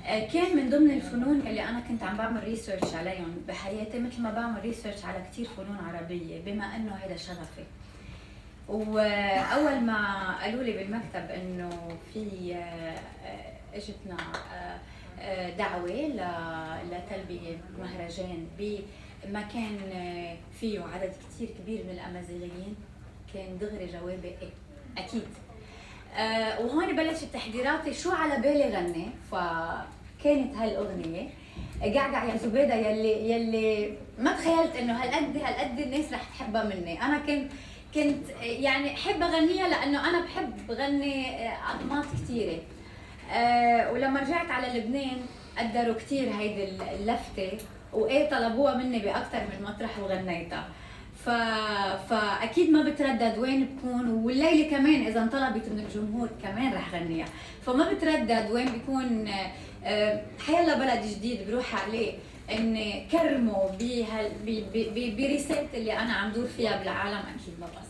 كان من ضمن الفنون اللي انا كنت عم بعمل ريسيرش عليهم بحياتي، مثل ما بعمل ريسيرش على كثير فنون عربيه بما انه هذا شغفي. واول ما قالوا لي بالمكتب انه في اجتنا دعوه لتلبيه مهرجان بمكان فيه عدد كثير كبير من الامازيغيين، كان دغري جوابي ايه اكيد. وهون بلشت تحضيراتي شو على بالي غني. فكانت هالاغنيه قعقع يا زبيده يلي ما تخيلت انه هالقد الناس رح تحبها مني. انا كنت يعني احب اغنيها لانه انا بحب غني اطماط كثيره. ولما رجعت على لبنان قدروا كثير هيدي اللفته، وايه طلبوها مني باكثر من مطرح وغنيتها. فاكيد ما بتردد وين بكون، والليله كمان اذا انطلبت من الجمهور كمان رح غنيها. فما بتردد وين بيكون حيلا بلد جديد بروح عليه اني كرمه برسالة اللي انا عم دور فيها بالعالم، اكيد ما بقصر.